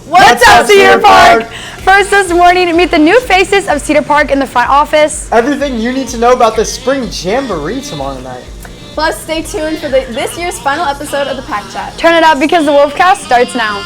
What's up, Cedar Park? First this morning, meet the new faces of Cedar Park in the front office. Everything you need to know about the Spring Jamboree tomorrow night. Plus, stay tuned for this year's final episode of the Pack Chat. Turn it up because the Wolfcast starts now.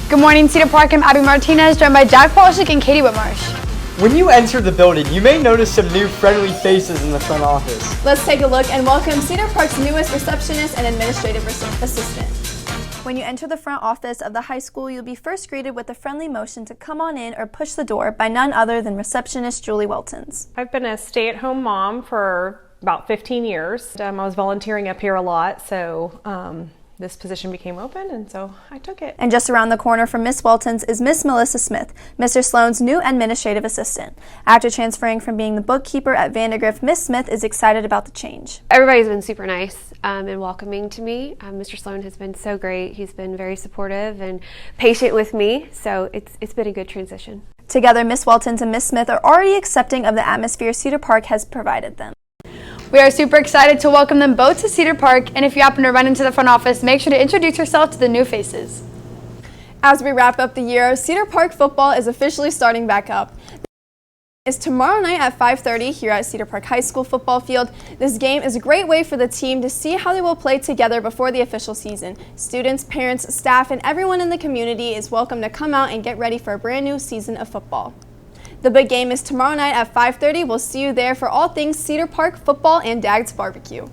Good morning, Cedar Park. I'm Abby Martinez, joined by Jack Polishik and Katie Whitmarsh. When you enter the building, you may notice some new friendly faces in the front office. Let's take a look and welcome Cedar Park's newest receptionist and administrative assistant. When you enter the front office of the high school, you'll be first greeted with a friendly motion to come on in or push the door by none other than receptionist Julie Weltons. I've been a stay-at-home mom for about 15 years. I was volunteering up here a lot, so this position became open, and so I took it. And just around the corner from Miss Weltons is Miss Melissa Smith, Mr. Sloan's new administrative assistant. After transferring from being the bookkeeper at Vandergrift, Miss Smith is excited about the change. Everybody's been super nice and welcoming to me. Mr. Sloan has been so great. He's been very supportive and patient with me, so it's been a good transition. Together, Miss Weltons and Miss Smith are already accepting of the atmosphere Cedar Park has provided them. We are super excited to welcome them both to Cedar Park, and if you happen to run into the front office, make sure to introduce yourself to the new faces. As we wrap up the year, Cedar Park football is officially starting back up. It's tomorrow night at 5:30 here at Cedar Park High School football field. This game is a great way for the team to see how they will play together before the official season. Students, parents, staff, and everyone in the community is welcome to come out and get ready for a brand new season of football. The big game is tomorrow night at 5:30. We'll see you there for all things Cedar Park football and Dag's Barbecue.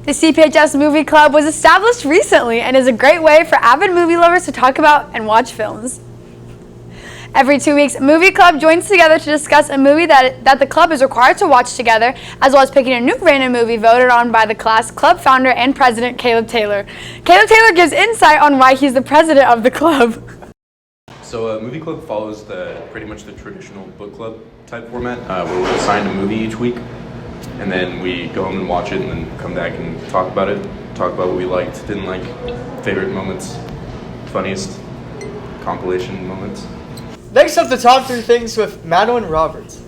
The CPHS Movie Club was established recently and is a great way for avid movie lovers to talk about and watch films. Every 2 weeks, Movie Club joins together to discuss a movie that the club is required to watch together, as well as picking a new random movie voted on by the class club founder and president, Caleb Taylor. Caleb Taylor gives insight on why he's the president of the club. So Movie Club follows pretty much the traditional book club type format, where we're assigned a movie each week, and then we go home and watch it, and then come back and talk about it, talk about what we liked, didn't like, favorite moments, funniest compilation moments. Next up, the top 3 things with Madeline Roberts.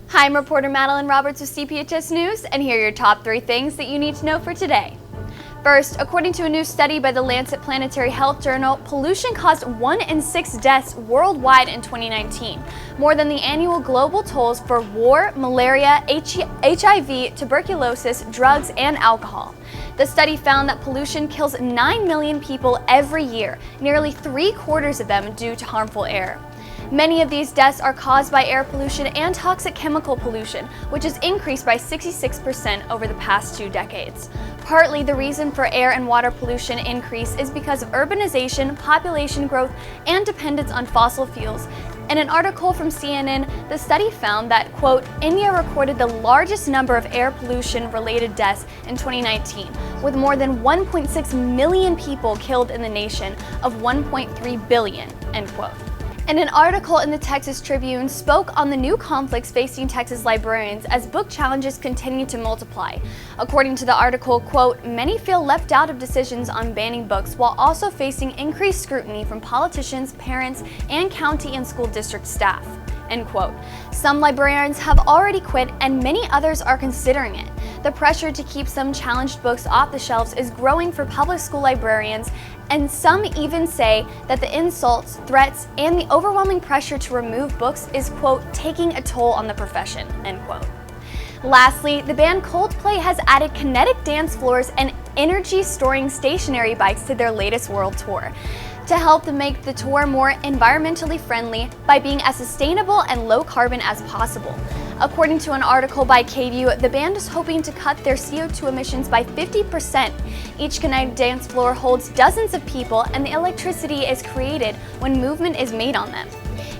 Hi, I'm reporter Madeline Roberts with CPHS News, and here are your top 3 things that you need to know for today. First, according to a new study by the Lancet Planetary Health Journal, pollution caused 1 in 6 deaths worldwide in 2019, more than the annual global tolls for war, malaria, HIV, tuberculosis, drugs, and alcohol. The study found that pollution kills 9 million people every year, nearly 3/4 of them due to harmful air. Many of these deaths are caused by air pollution and toxic chemical pollution, which has increased by 66% over the past 2 decades. Partly the reason for air and water pollution increase is because of urbanization, population growth, and dependence on fossil fuels. In an article from CNN, the study found that, quote, India recorded the largest number of air pollution-related deaths in 2019, with more than 1.6 million people killed in the nation of 1.3 billion, end quote. And an article in the Texas Tribune spoke on the new conflicts facing Texas librarians as book challenges continue to multiply. According to the article, quote, many feel left out of decisions on banning books while also facing increased scrutiny from politicians, parents, and county and school district staff, end quote. Some librarians have already quit and many others are considering it. The pressure to keep some challenged books off the shelves is growing for public school librarians, and some even say that the insults, threats, and the overwhelming pressure to remove books is, quote, taking a toll on the profession, end quote. Lastly, the band Coldplay has added kinetic dance floors and energy-storing stationary bikes to their latest world tour to help them make the tour more environmentally friendly by being as sustainable and low carbon as possible. According to an article by KVUE, the band is hoping to cut their CO2 emissions by 50%. Each kinetic dance floor holds dozens of people, and the electricity is created when movement is made on them.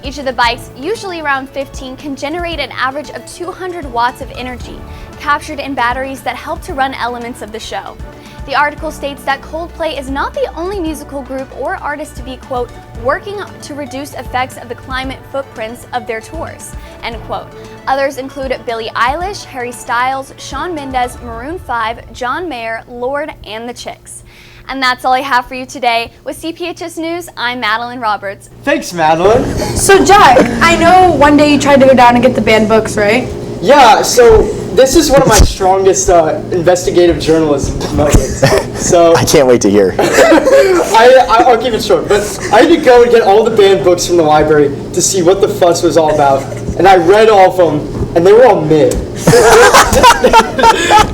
Each of the bikes, usually around 15, can generate an average of 200 watts of energy, captured in batteries that help to run elements of the show. The article states that Coldplay is not the only musical group or artist to be, quote, working to reduce effects of the climate footprints of their tours, end quote. Others include Billie Eilish, Harry Styles, Shawn Mendes, Maroon 5, John Mayer, Lorde, and the Chicks. And that's all I have for you today. With CPHS News, I'm Madeline Roberts. Thanks, Madeline. So Jack, I know one day you tried to go down and get the banned books, right? Yeah, so this is one of my strongest investigative journalism nuggets. So I can't wait to hear. I'll keep it short, but I had to go and get all the banned books from the library to see what the fuss was all about. And I read all of them, and they were all mid.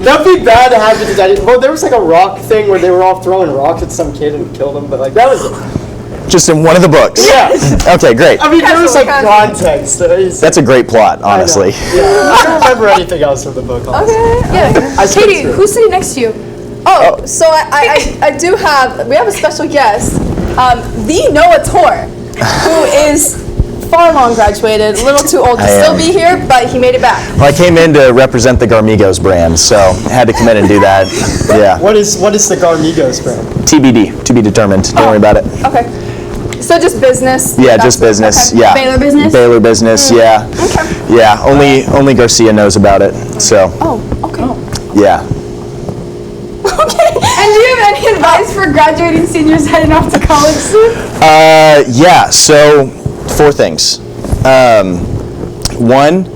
Nothing bad happened to Daddy. Well, there was like a rock thing where they were all throwing rocks at some kid and killed him, but like that was it. Just in one of the books? Yeah. Okay, great. I mean, there was like context. That's a great plot, honestly. Yeah, I don't remember anything else from the book, honestly. Okay. Yeah. Katie, who's sitting next to you? Oh, so we have a special guest, the Noah Tor, who is far long graduated, a little too old to still be here, but he made it back. Well, I came in to represent the Garmigos brand, so I had to come in and do that. Yeah. What is the Garmigos brand? TBD, to be determined. Don't worry about it. Okay. So just business? Yeah, just business. Okay. Yeah. Baylor business? Baylor business, yeah. Okay. Yeah, only Garcia knows about it, so. Oh, okay. Yeah. Okay. And do you have any advice for graduating seniors heading off to college soon? Yeah, so 4 things. One,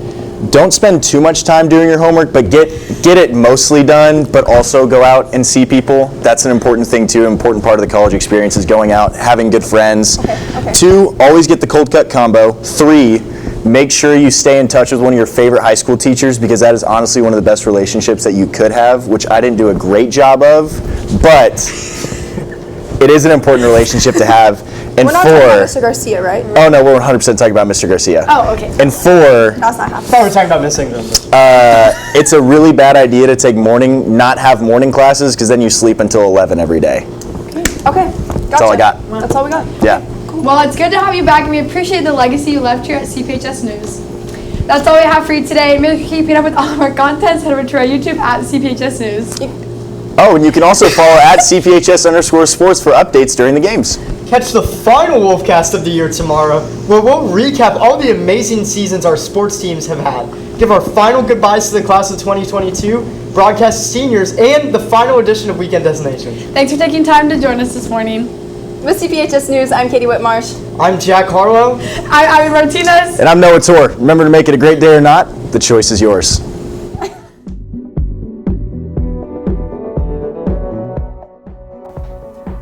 don't spend too much time doing your homework, but get it mostly done, but also go out and see people. That's an important thing too. An important part of the college experience is going out, having good friends. Okay. 2, always get the cold cut combo. 3, make sure you stay in touch with one of your favorite high school teachers, because that is honestly one of the best relationships that you could have, which I didn't do a great job of, but it is an important relationship to have. And We're not 4, talking about Mr. Garcia, right? oh no, we're 100% talking about Mr. Garcia. Oh, okay. And 4, That's not happening. I thought we were talking about missing them. it's a really bad idea to not have morning classes, because then you sleep until 11 every day. Okay. Gotcha. That's all I got. That's all we got. Yeah. Well, it's good to have you back, and we appreciate the legacy you left here at CPHS News. That's all we have for you today. Make sure you're keeping up with all of our content. Head over to our YouTube at CPHS News. Oh, and you can also follow at CPHS_sports for updates during the games. Catch the final Wolfcast of the year tomorrow, where we'll recap all the amazing seasons our sports teams have had, give our final goodbyes to the class of 2022, broadcast seniors, and the final edition of Weekend Destinations. Thanks for taking time to join us this morning. With CPHS News, I'm Katie Whitmarsh. I'm Jack Harlow. I'm Abby Martinez. And I'm Noah Tor. Remember to make it a great day or not, the choice is yours.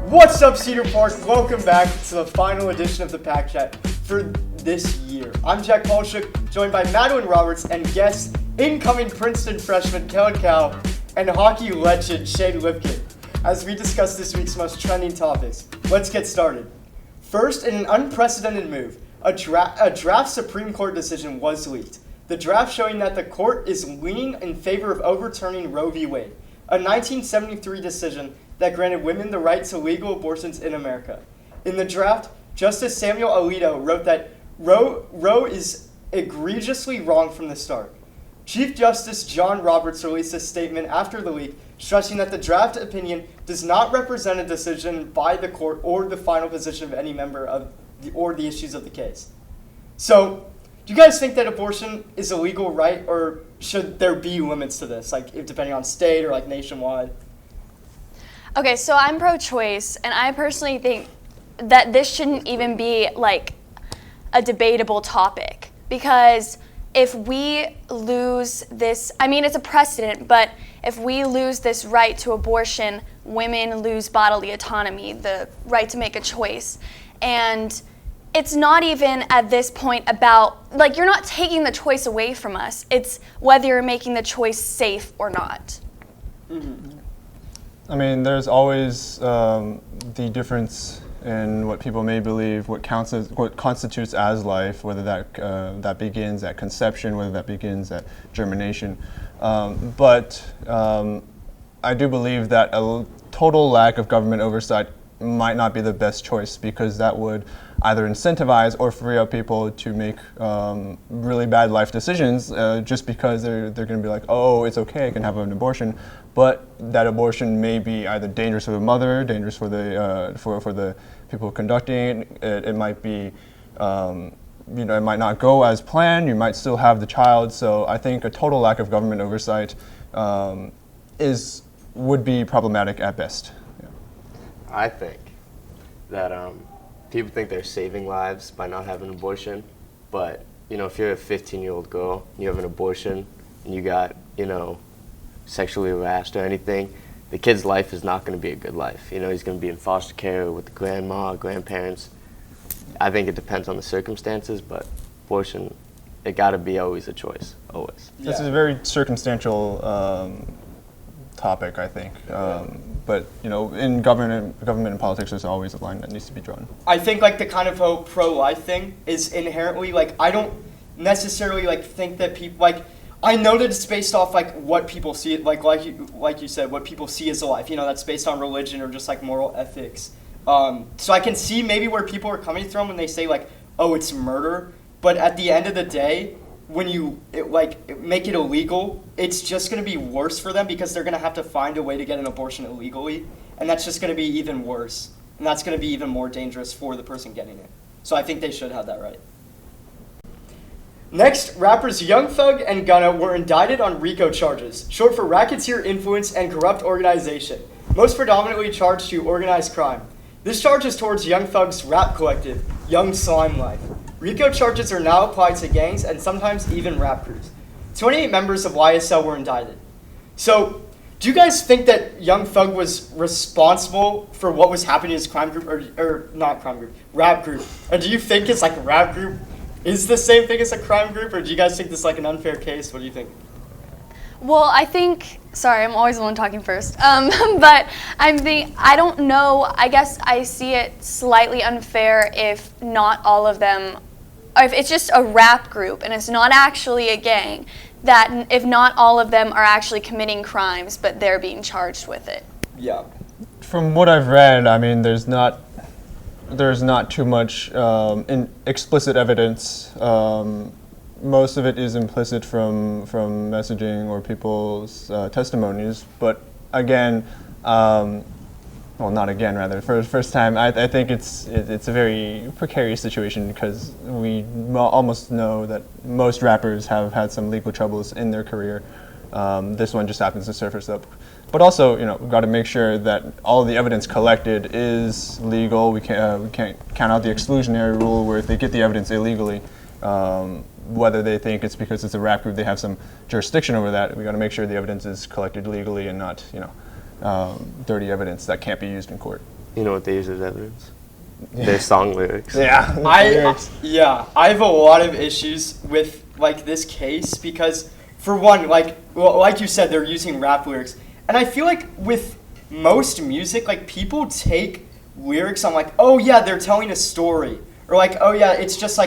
What's up, Cedar Park? Welcome back to the final edition of the Pack Chat for this year. I'm Jack Polshuk, joined by Madeline Roberts and guest incoming Princeton freshman Kellen Cow and hockey legend Shane Lipkin, as we discuss this week's most trending topics. Let's get started. First, in an unprecedented move, a draft Supreme Court decision was leaked. The draft showing that the court is leaning in favor of overturning Roe v. Wade, a 1973 decision that granted women the right to legal abortions in America. In the draft, Justice Samuel Alito wrote that Roe is egregiously wrong from the start. Chief Justice John Roberts released a statement after the leak, stressing that the draft opinion does not represent a decision by the court or the final position of any member of the issues of the case. So, do you guys think that abortion is a legal right, or should there be limits to this, like if depending on state or like nationwide? Okay, so I'm pro-choice, and I personally think that this shouldn't even be like a debatable topic, because if we lose this, I mean, it's a precedent, but if we lose this right to abortion, women lose bodily autonomy, the right to make a choice. And it's not even at this point about, like, you're not taking the choice away from us. It's whether you're making the choice safe or not. Mm-hmm. I mean, there's always the difference in what people may believe, what constitutes as life, whether that begins at conception, whether that begins at germination. But I do believe that a total lack of government oversight might not be the best choice, because that would either incentivize or free up people to make really bad life decisions just because they're going to be like, oh, it's okay, I can have an abortion. But that abortion may be either dangerous for the mother, dangerous for the people conducting it. It might be, it might not go as planned. You might still have the child. So I think a total lack of government oversight would be problematic at best. Yeah. I think that people think they're saving lives by not having an abortion, but if you're a 15-year-old girl and you have an abortion and you got sexually harassed or anything, the kid's life is not going to be a good life. He's going to be in foster care with the grandma, grandparents. I think it depends on the circumstances, but abortion, it got to be always a choice, always. Yeah. This is a very circumstantial topic, I think. But in government and politics, there's always a line that needs to be drawn. I think the kind of whole pro-life thing is inherently I don't necessarily think that people I know that it's based off what people see, like you said, what people see as a life. That's based on religion or just moral ethics. So I can see maybe where people are coming from when they say oh, it's murder. But at the end of the day, when you make it illegal, it's just going to be worse for them because they're going to have to find a way to get an abortion illegally, and that's just going to be even worse, and that's going to be even more dangerous for the person getting it. So I think they should have that right. Next, rappers Young Thug and Gunna were indicted on RICO charges, short for racketeer influence and corrupt organization, most predominantly charged to organized crime. This charge is towards Young Thug's rap collective, Young Slime Life. RICO charges are now applied to gangs and sometimes even rap crews. 28 members of YSL were indicted. So, do you guys think that Young Thug was responsible for what was happening in his crime group, or not crime group, rap group? Or do you think his rap group is the same thing as a crime group, or do you guys think this is an unfair case? What do you think? Well, I think, sorry, I'm always the one talking first, but I don't know, I guess I see it slightly unfair if not all of them, if it's just a rap group and it's not actually a gang, that if not all of them are actually committing crimes, but they're being charged with it. Yeah. From what I've read, there's not too much explicit evidence. Most of it is implicit from messaging or people's testimonies. But again, not again, rather. For the first time, I think it's a very precarious situation because we almost know that most rappers have had some legal troubles in their career. This one just happens to surface up. But also, we've got to make sure that all the evidence collected is legal. We can't count out the exclusionary rule where if they get the evidence illegally, whether they think it's because it's a rap group, they have some jurisdiction over that. We got to make sure the evidence is collected legally and not, dirty evidence that can't be used in court. You know what they use as evidence? Their song lyrics. Yeah. I have a lot of issues with this case because, for one, like you said, they're using rap lyrics, and I feel like with most music, people take lyrics on oh yeah, they're telling a story, or oh yeah, it's just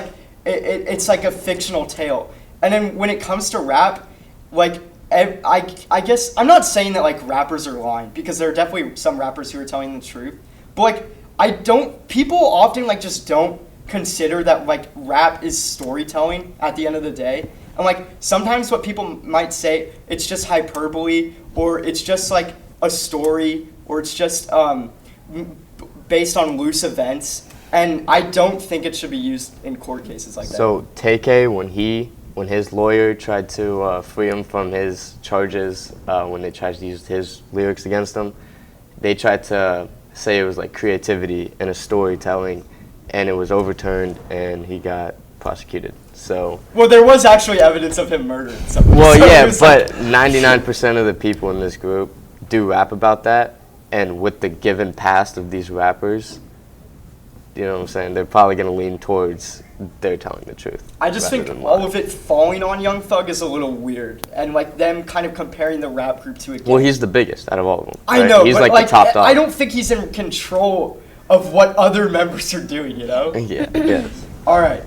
it's a fictional tale. And then when it comes to rap, I guess I'm not saying that rappers are lying, because there are definitely some rappers who are telling the truth, but people often just don't consider that rap is storytelling at the end of the day. And sometimes what people might say, it's just hyperbole, or it's just a story, or it's just based on loose events. And I don't think it should be used in court cases like that. So TK, when his lawyer tried to free him from his charges, when they tried to use his lyrics against him, they tried to say it was creativity and a storytelling, and it was overturned, and he got prosecuted. So there was actually evidence of him murdering someone. Well, so yeah, but 99% of the people in this group do rap about that, and with the given past of these rappers, you know what I'm saying, they're probably going to lean towards they're telling the truth. I just think all of it falling on Young Thug is a little weird, and them kind of comparing the rap group to a gang. Well, he's the biggest out of all of them. I know, he's but the top dog. I don't think he's in control of what other members are doing, Yeah, yes. All right.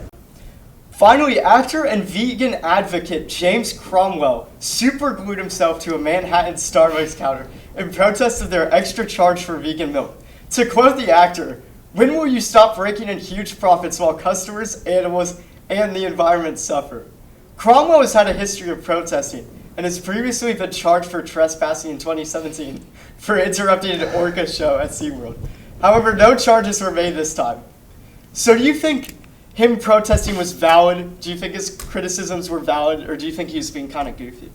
Finally, actor and vegan advocate James Cromwell superglued himself to a Manhattan Starbucks counter in protest of their extra charge for vegan milk. To quote the actor, "When will you stop raking in huge profits while customers, animals, and the environment suffer?" Cromwell has had a history of protesting and has previously been charged for trespassing in 2017 for interrupting an orca show at SeaWorld. However, no charges were made this time. So do you think him protesting was valid? Do you think his criticisms were valid, or do you think he was being kind of goofy?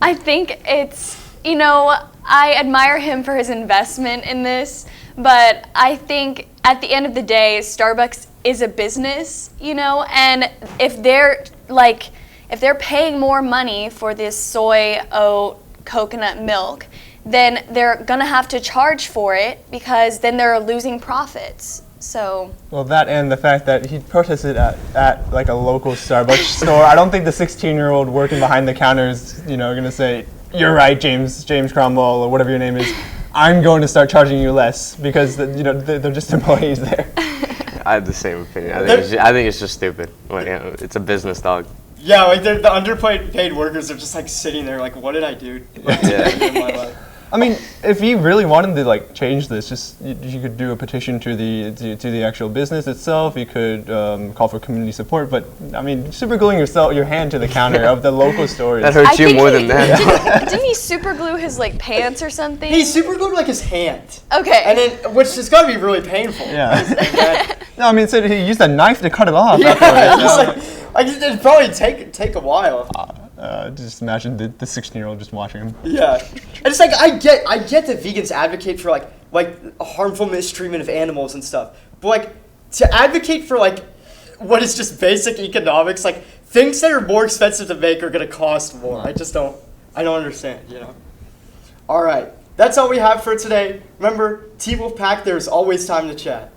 I think it's, I admire him for his investment in this, but I think at the end of the day, Starbucks is a business, and if they're paying more money for this soy, oat, coconut milk, then they're gonna have to charge for it because then they're losing profits. So. Well, that and the fact that he protested at like a local Starbucks store. I don't think the 16-year-old working behind the counter is, going to say, "You're right, James Cromwell," or whatever your name is. I'm going to start charging you less because they're just employees there. I have the same opinion. I think it's just stupid. It's a business, dog. Yeah, like the underpaid workers are just like sitting there like, what did I do in my life? I mean, if he really wanted to change this, just you could do a petition to the actual business itself. You could call for community support. But I mean, super gluing your hand to the counter of the local store. That hurts you more than that. Didn't he super glue his pants or something? He super glued his hand. Okay. And then, which has got to be really painful. Yeah. No, I mean, so he used a knife to cut it off. Yeah, it'd probably take a while. Just imagine the 16-year-old just watching him. Yeah, and it's like I get that vegans advocate for like harmful mistreatment of animals and stuff, but to advocate for what is just basic economics, things that are more expensive to make are gonna cost more. I don't understand. All right, that's all we have for today. Remember, T-Wolf Pack. There's always time to chat.